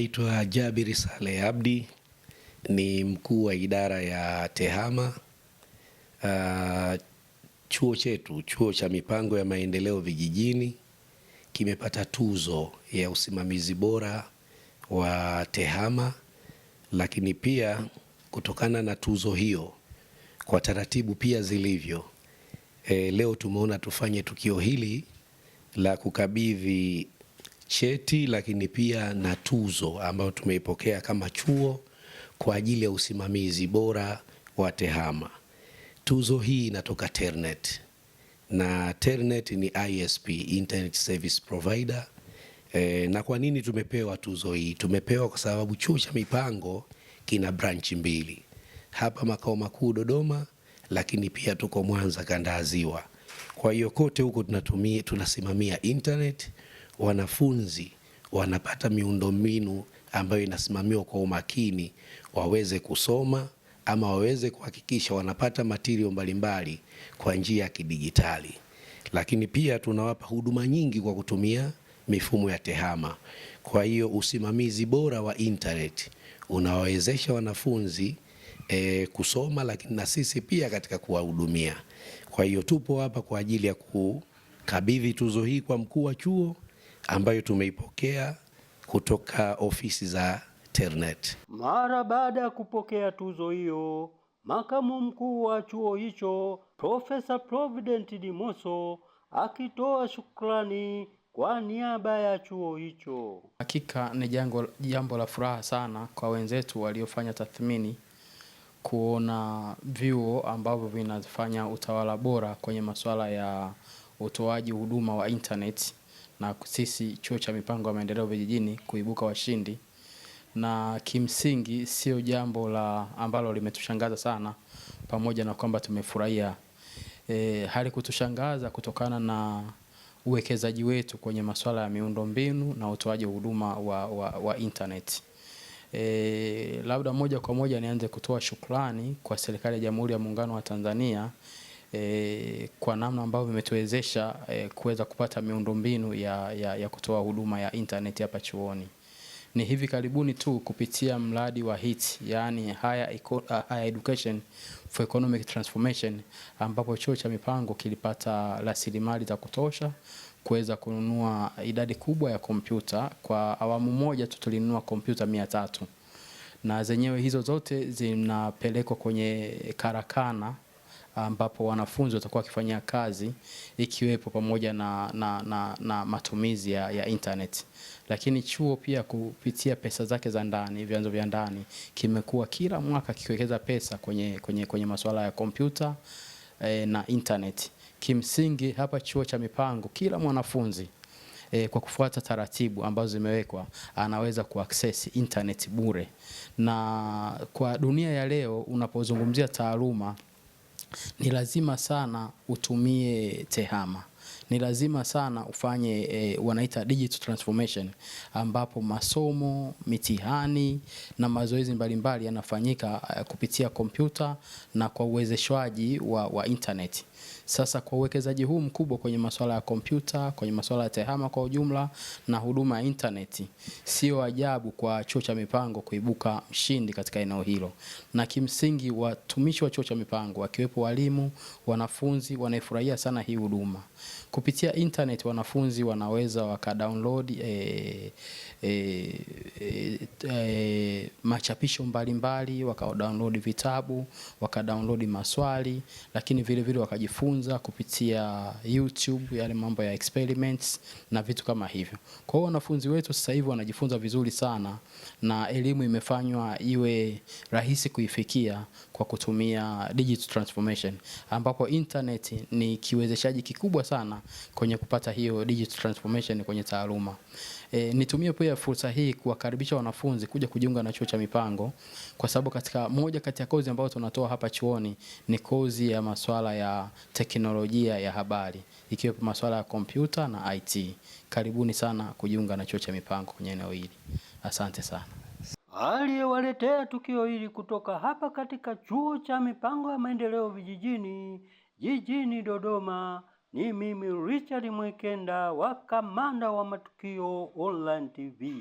Naitwa Jabir Saleh Abdi, ni mkuu wa idara ya TEHAMA. Chuo chetu, chuo cha mipango ya maendeleo vijijini, kimepata tuzo ya usimamizi bora wa TEHAMA, lakini pia kutokana na tuzo hiyo, kwa taratibu pia zilivyo, leo tumeona tufanye tukio hili la kukabidhi cheti lakini pia na tuzo ambayo tumeipokea kama chuo kwa ajili ya usimamizi bora wa TEHAMA. Tuzo hii inatoka Ternet, na Ternet ni ISP, Internet Service Provider. Na kwa nini tumepewa tuzo hii? Tumepewa kwa sababu chuo cha mipango kina branch mbili, hapa makao makuu Dodoma, lakini pia tuko Mwanza kanda ya Ziwa. Kwa hiyo kote huko tunasimamia internet, wanafunzi wanapata miundombinu ambayo inasimamiwa kwa umakini, waweze kusoma ama waweze kuhakikisha wanapata material mbalimbali kwa njia ya kidijitali. Lakini pia tunawapa huduma nyingi kwa kutumia mifumo ya TEHAMA. Kwa hiyo usimamizi bora wa internet unawawezesha wanafunzi kusoma, lakini na sisi pia katika kuwahudumia. Kwa hiyo tupo hapa kwa ajili ya kukabidhi tuzo hii kwa mkuu wa chuo ambayo tumeipokea kutoka ofisi za Ternet. Mara baada ya kupokea tuzo hiyo, makamu mkuu wa chuo hicho Profesa Provident Dimoso akitoa shukrani kwa niaba ya chuo hicho. Hakika ni jambo la furaha sana kwa wenzetu waliofanya tathmini kuona vyuo ambavyo vinafanya utawala bora kwenye masuala ya utoaji huduma wa internet, na sisi chuo cha mipango ya maendeleo vijijini kuibuka washindi. Na kimsingi sio jambo ambalo limetushangaza sana, pamoja na kwamba tumefurahia. Hali kutushangaza kutokana na uwekezaji wetu kwenye masuala ya miundombinu na utoaji huduma wa internet. Labda moja kwa moja nianze kutoa shukrani kwa serikali ya Jamhuri ya Muungano wa Tanzania kwa namna ambavyo imetuwezesha kuweza kupata miundombinu ya kutoa huduma ya internet hapa chuoni. Ni hivi karibuni tu kupitia mradi wa HEET, yani Higher Education for Economic Transformation, ambapo chuo cha mipango kilipata rasilimali za kutosha kuweza kununua idadi kubwa ya kompyuta. Kwa awamu moja tu tulinunua kompyuta 300, na zenyewe hizo zote zinapelekwa kwenye karakana ambapo wanafunzi watakuwa wakifanyia kazi, ikiwepo pamoja na matumizi ya internet. Lakini chuo pia kupitia pesa zake za ndani, vyanzo vya ndani, kimekuwa kila mwaka kikiwekeza pesa kwenye masuala ya kompyuta na internet. Kimsingi hapa chuo cha mipango kila mwanafunzi kwa kufuata taratibu ambazo zimewekwa anaweza kuaccess internet bure. Na kwa dunia ya leo unapozungumzia taaluma, ni lazima sana utumie TEHAMA. Ni lazima sana ufanye wanaita digital transformation, ambapo masomo, mitihani na mazoezi mbalimbali yanafanyika kupitia kompyuta na kwa uwezeshwaji wa internet. Sasa kwa uwekezaji huu mkubwa kwenye masuala ya kompyuta, kwenye masuala ya TEHAMA kwa ujumla na huduma ya internet, sio ajabu kwa chuo cha mipango kuibuka mshindi katika eneo hilo. Na kimsingi watumishi wa chuo cha mipango wakiwepo walimu, wanafunzi wanaifurahia sana hii huduma. Kupitia internet wanafunzi wanaweza wakadownload machapisho mbalimbali, wakadownload vitabu, wakadownload maswali, lakini vile vile wakajifunza kupitia YouTube yale mambo ya experiments na vitu kama hivyo. Kwa hiyo wanafunzi wetu sasa hivi wanajifunza vizuri sana, na elimu imefanywa iwe rahisi kuifikia kwa kutumia digital transformation, ambapo internet ni kiwezeshaji kikubwa sana kwenye kupata hiyo digital transformation kwenye taaluma. Nitumie pia fursa hii kuwakaribisha wanafunzi kuja kujiunga na chuo cha mipango, kwa sababu katika moja kati ya kozi ambazo tunatoa hapa chuoni ni kozi ya masuala ya teknolojia ya habari, ikiwepo masuala ya kompyuta na IT. Karibuni sana kujiunga na chuo cha mipango kwenye eneo hili. Asante sana. Aliyewaletea tukio hili kutoka hapa katika chuo cha mipango ya maendeleo vijijini jijini Dodoma ni mimi Richard Mwekenda wa Kamanda wa Matukio Online TV.